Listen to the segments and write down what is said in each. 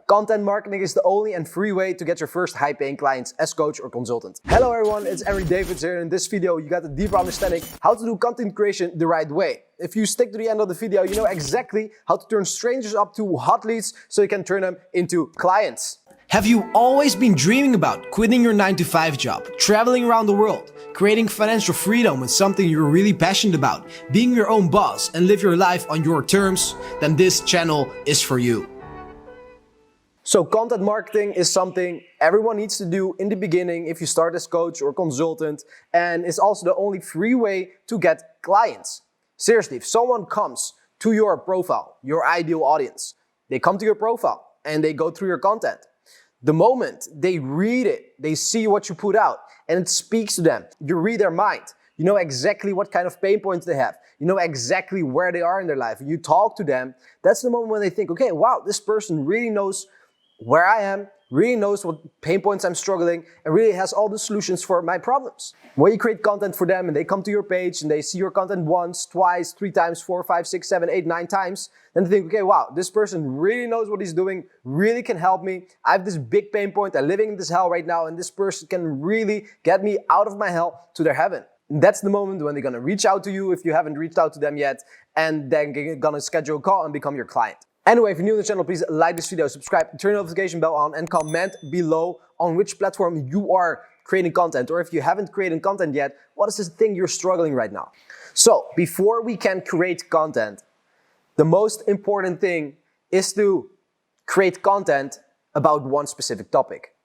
Content marketing is the only and free way to get your first high-paying clients as coach or consultant. Hello everyone, it's Anri Davids here, and in this video you got a deeper understanding how to do content creation the right way. If you stick to the end of the video, you know exactly how to turn strangers up to hot leads so you can turn them into clients. Have you always been dreaming about quitting your 9-to-5 job, traveling around the world, creating financial freedom with something you're really passionate about, being your own boss and live your life on your terms? Then this channel is for you. So content marketing is something everyone needs to do in the beginning if you start as coach or consultant, and it's also the only free way to get clients. Seriously, if someone comes to your profile, your ideal audience, they come to your profile and they go through your content. The moment they read it, they see what you put out and it speaks to them. You read their mind. You know exactly what kind of pain points they have. You know exactly where they are in their life. You talk to them. That's the moment when they think, okay, wow, this person really knows where I am, really knows what pain points I'm struggling, and really has all the solutions for my problems. When you create content for them and they come to your page and they see your content once, twice, 3 times, 4, 5, 6, 7, 8, 9 times, then they think, okay, wow, this person really knows what he's doing, really can help me. I have this big pain point, I'm living in this hell right now, and this person can really get me out of my hell to their heaven. And that's the moment when they're gonna reach out to you if you haven't reached out to them yet, and then they're gonna schedule a call and become your client. Anyway, if you're new to the channel, please like this video, subscribe, turn the notification bell on, and comment below on which platform you are creating content, or if you haven't created content yet, what is the thing you're struggling right now? So, before we can create content, the most important thing is to create content about one specific topic.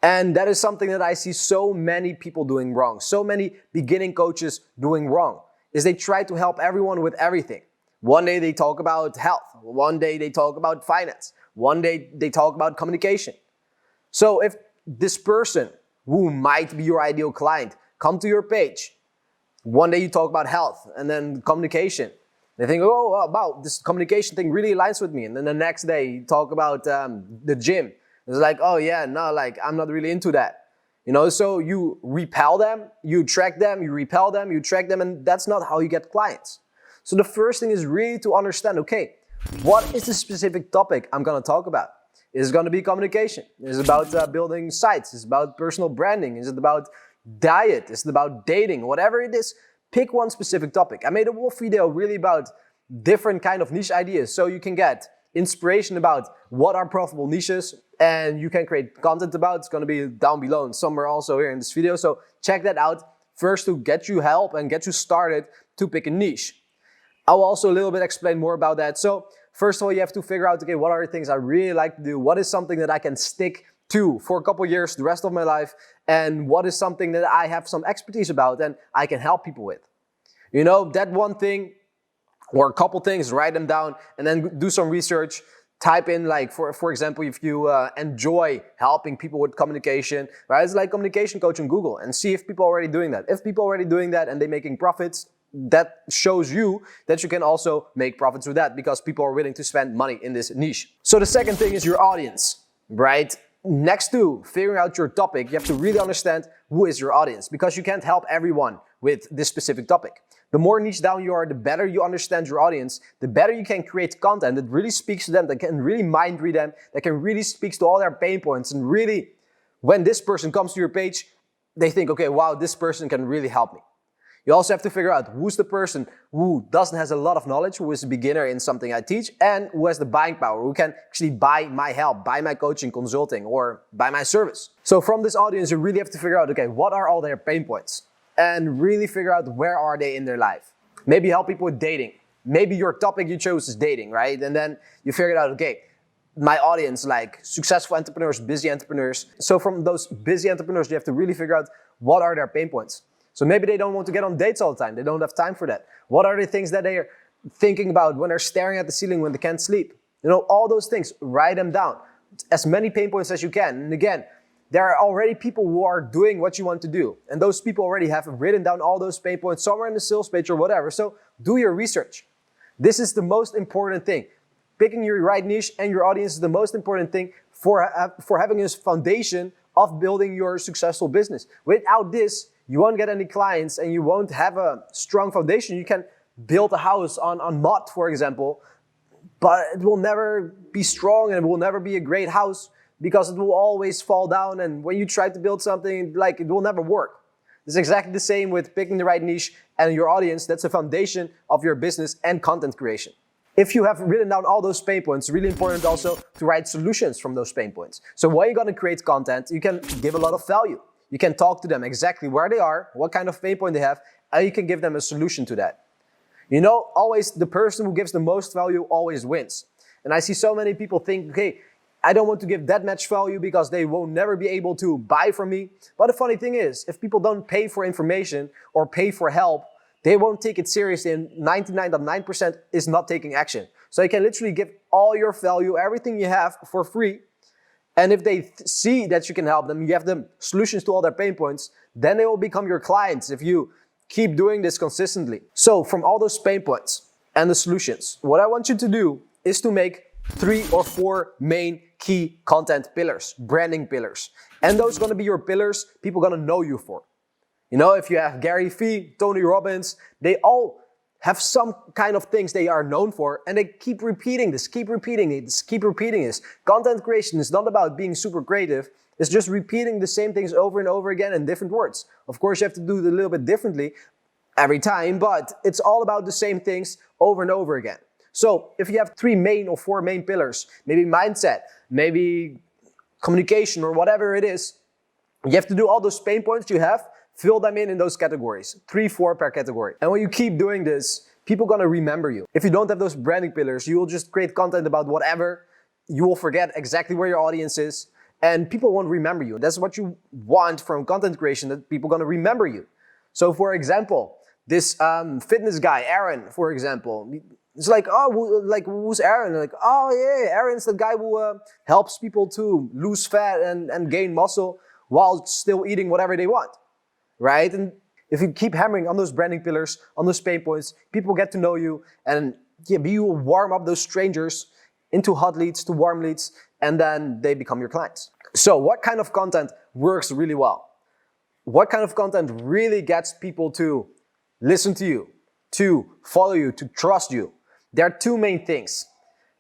And that is something that I see so many people doing wrong, so many beginning coaches doing wrong, is they try to help everyone with everything. One day they talk about health, one day they talk about finance, one day they talk about communication. So if this person who might be your ideal client come to your page, one day you talk about health and then communication. They think, oh, wow, this communication thing really aligns with me. And then the next day you talk about the gym. It's like, oh yeah, no, like I'm not really into that. You know, so you repel them, you attract them, you repel them, you attract them, and that's not how you get clients. So the first thing is really to understand, okay, what is the specific topic I'm gonna talk about? Is it gonna be communication? Is it about building sites? Is it about personal branding? Is it about diet? Is it about dating? Whatever it is, pick one specific topic. I made a whole video really about different kind of niche ideas so you can get inspiration about what are profitable niches and you can create content about. It's gonna be down below and somewhere also here in this video. So check that out first to get you help and get you started to pick a niche. I'll also a little bit explain more about that. So first of all, you have to figure out, okay, what are the things I really like to do? What is something that I can stick to for a couple years, the rest of my life? And what is something that I have some expertise about and I can help people with? You know, that one thing or a couple things, write them down and then do some research. Type in like, for example, if you enjoy helping people with communication, right? It's like communication coach on Google and see if people are already doing that. If people are already doing that and they're making profits, that shows you that you can also make profits with that because people are willing to spend money in this niche. So the second thing is your audience, right? Next to figuring out your topic, you have to really understand who is your audience because you can't help everyone with this specific topic. The more niche down you are, the better you understand your audience, the better you can create content that really speaks to them, that can really mind read them, that can really speak to all their pain points. And really, when this person comes to your page, they think, okay, wow, this person can really help me. You also have to figure out who's the person who doesn't have a lot of knowledge, who is a beginner in something I teach, and who has the buying power, who can actually buy my help, buy my coaching, consulting, or buy my service. So from this audience, you really have to figure out, okay, what are all their pain points? And really figure out where are they in their life. Maybe help people with dating. Maybe your topic you chose is dating, right? And then you figured out, okay, my audience, like successful entrepreneurs, busy entrepreneurs. So from those busy entrepreneurs, you have to really figure out what are their pain points. So maybe they don't want to get on dates all the time. They don't have time for that. What are the things that they are thinking about when they're staring at the ceiling when they can't sleep? You know, all those things, write them down. As many pain points as you can. And again, there are already people who are doing what you want to do. And those people already have written down all those pain points somewhere in the sales page or whatever. So do your research. This is the most important thing. Picking your right niche and your audience is the most important thing for having a foundation of building your successful business. Without this, you won't get any clients and you won't have a strong foundation. You can build a house on mud, for example, but it will never be strong and it will never be a great house because it will always fall down, and when you try to build something, like, it will never work. It's exactly the same with picking the right niche and your audience. That's the foundation of your business and content creation. If you have written down all those pain points, it's really important also to write solutions from those pain points. So when you're going to create content, you can give a lot of value. You can talk to them exactly where they are, what kind of pain point they have, and you can give them a solution to that. You know, always the person who gives the most value always wins. And I see so many people think, okay, I don't want to give that much value because they will never be able to buy from me. But the funny thing is, if people don't pay for information or pay for help, they won't take it seriously, and 99.9% is not taking action. So you can literally give all your value, everything you have, for free. And if they see that you can help them, you have them solutions to all their pain points, then they will become your clients if you keep doing this consistently. So from all those pain points and the solutions, what I want you to do is to make 3 or 4 main key content pillars, branding pillars. And those are going to be your pillars people are going to know you for. You know, if you have Gary Vee, Tony Robbins, they all have some kind of things they are known for, and they keep repeating this, keep repeating it, keep repeating this. Content creation is not about being super creative. It's just repeating the same things over and over again in different words. Of course, you have to do it a little bit differently every time, but it's all about the same things over and over again. So if you have 3 main or 4 main pillars, maybe mindset, maybe communication, or whatever it is, you have to do all those pain points you have, fill them in those categories, 3, 4 per category. And when you keep doing this, people are gonna remember you. If you don't have those branding pillars, you will just create content about whatever. You will forget exactly where your audience is, and people won't remember you. That's what you want from content creation, that people are gonna remember you. So for example, this fitness guy, Aaron, for example, it's like, oh, who's Aaron? Like, oh yeah, Aaron's the guy who helps people to lose fat and gain muscle while still eating whatever they want, right? And if you keep hammering on those branding pillars, on those pain points, people get to know you, and yeah, you will warm up those strangers into hot leads to warm leads, and then they become your clients. So what kind of content works really well? What kind of content really gets people to listen to you, to follow you, to trust you? There are 2 main things,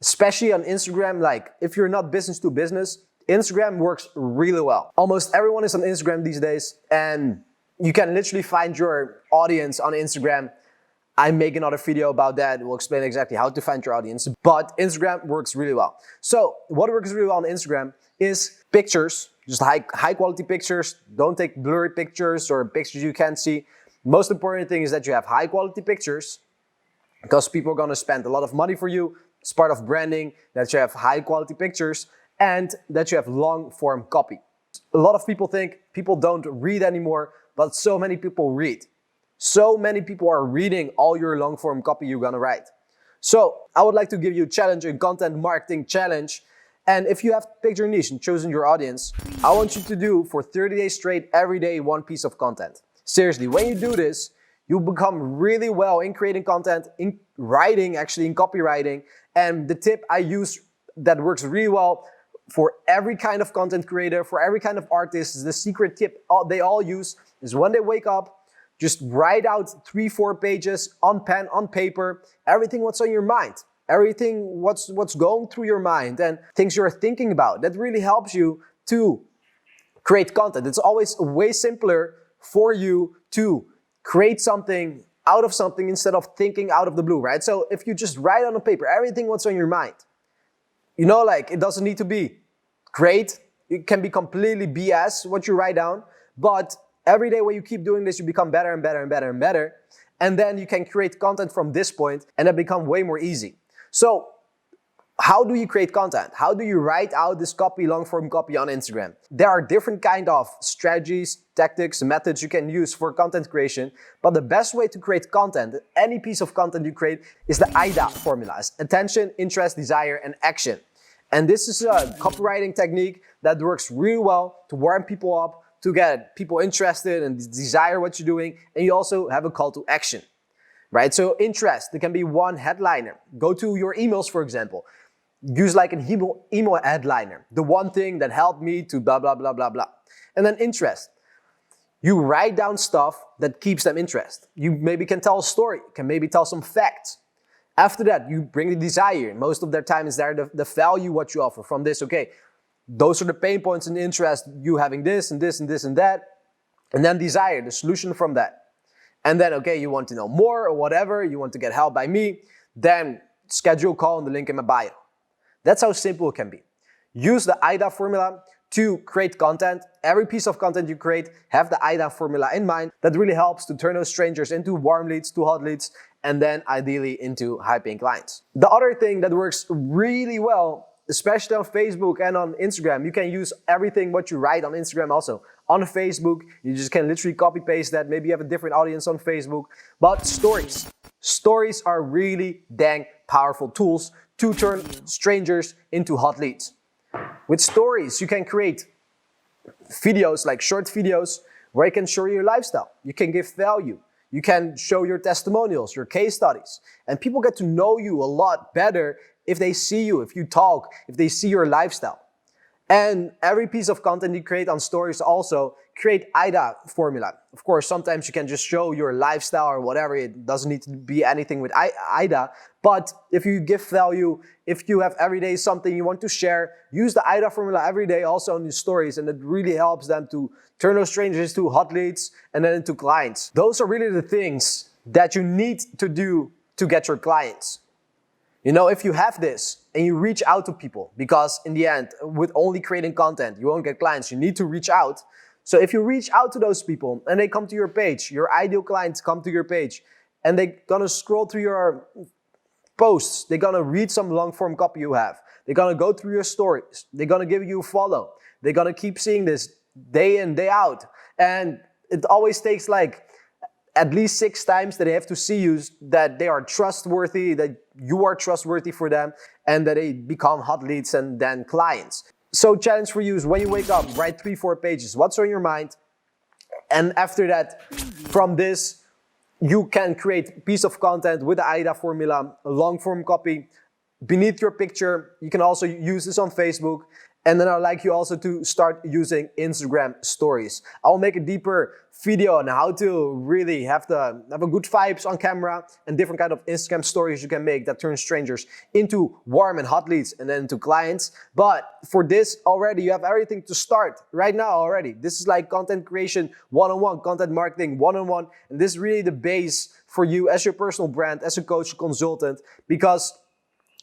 especially on Instagram. Like, if you're not business to business, Instagram works really well. Almost everyone is on Instagram these days, and you can literally find your audience on Instagram. I make another video about that. We'll explain exactly how to find your audience, but Instagram works really well. So what works really well on Instagram is pictures, just high quality pictures. Don't take blurry pictures or pictures you can't see. Most important thing is that you have high quality pictures, because people are gonna spend a lot of money for you. It's part of branding, that you have high quality pictures and that you have long form copy. A lot of people think people don't read anymore, but so many people read. So many people are reading all your long form copy you're gonna write. So I would like to give you a challenge, a content marketing challenge. And if you have picked your niche and chosen your audience, I want you to do for 30 days straight, every day, 1 piece of content. Seriously, when you do this, you become really well in creating content, in writing, actually in copywriting. And the tip I use that works really well for every kind of content creator, for every kind of artist, the secret tip they all use is when they wake up, just write out 3, 4 pages on pen, on paper, everything what's on your mind, everything what's going through your mind and things you're thinking about. That really helps you to create content. It's always way simpler for you to create something out of something instead of thinking out of the blue, right? So if you just write on a paper everything what's on your mind, you know, like, it doesn't need to be great. It can be completely BS what you write down, but every day when you keep doing this, you become better and better and better and better. And then you can create content from this point, and it become way more easy. So how do you create content? How do you write out this copy, long form copy on Instagram? There are different kind of strategies, tactics, methods you can use for content creation. But the best way to create content, any piece of content you create, is the AIDA formula. It's attention, interest, desire, and action. And this is a copywriting technique that works really well to warm people up, to get people interested and desire what you're doing. And you also have a call to action, right? So interest, there can be one headliner. Go to your emails, for example. Use like an email headliner. The one thing that helped me to blah, blah, blah, blah, blah. And then interest. You write down stuff that keeps them interested. You maybe can tell a story, can maybe tell some facts. After that, you bring the desire. Most of their time is there, the value what you offer from this. Okay, those are the pain points and interest, you having this and this and this and that. And then desire, the solution from that. And then, okay, you want to know more or whatever, you want to get help by me, then schedule a call in the link in my bio. That's how simple it can be. Use the IDA formula to create content. Every piece of content you create, have the IDA formula in mind. That really helps to turn those strangers into warm leads, to hot leads, and then ideally into high-paying clients. The other thing that works really well, especially on Facebook and on Instagram, you can use everything what you write on Instagram also. On Facebook, you just can literally copy paste that. Maybe you have a different audience on Facebook. But stories. Stories are really dang powerful tools to turn strangers into hot leads. With stories, you can create videos, like short videos, where you can show your lifestyle. You can give value. You can show your testimonials, your case studies. And people get to know you a lot better if they see you, if you talk, if they see your lifestyle. And every piece of content you create on stories also create IDA formula. Of course, sometimes you can just show your lifestyle or whatever. It doesn't need to be anything with IDA. But if you give value, if you have every day something you want to share, use the IDA formula every day also on your stories. And it really helps them to turn those strangers to hot leads and then into clients. Those are really the things that you need to do to get your clients. You know, if you have this and you reach out to people, because in the end, with only creating content, you won't get clients. You need to reach out. So if you reach out to those people and they come to your page, your ideal clients come to your page, and they're gonna scroll through your posts, they're gonna read some long form copy you have, they're gonna go through your stories, they're gonna give you a follow, they're gonna keep seeing this day in, day out. And it always takes like at least 6 times that they have to see you, that they are trustworthy, that you are trustworthy for them, and that they become hot leads and then clients. So challenge for you is when you wake up, write 3-4 pages, what's on your mind. And after that, from this, you can create a piece of content with the AIDA formula, a long form copy. Beneath your picture, you can also use this on Facebook. And then I'd like you also to start using Instagram stories. I'll make a deeper video on how to really have a good vibes on camera and different kind of Instagram stories you can make that turn strangers into warm and hot leads and then into clients. But for this already, you have everything to start right now already. This is like content creation 101, content marketing 101. And this is really the base for you as your personal brand, as a coach, consultant, because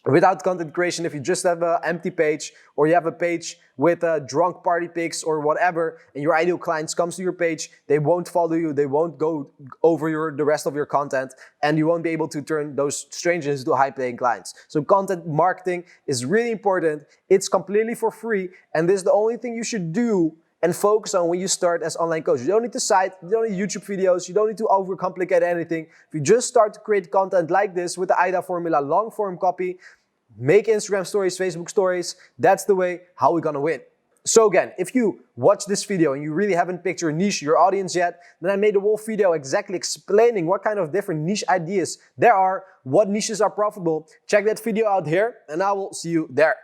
without content creation, if you just have an empty page or you have a page with drunk party pics or whatever, and your ideal clients comes to your page, they won't follow you, they won't go over the rest of your content, and you won't be able to turn those strangers into high-paying clients. So content marketing is really important. It's completely for free, and this is the only thing you should do and focus on when you start as online coach. You don't need to site, you don't need YouTube videos, you don't need to overcomplicate anything. If you just start to create content like this with the AIDA formula, long form copy, make Instagram stories, Facebook stories, that's the way how we're gonna win. So again, if you watch this video and you really haven't picked your niche, your audience yet, then I made a whole video exactly explaining what kind of different niche ideas there are, what niches are profitable. Check that video out here and I will see you there.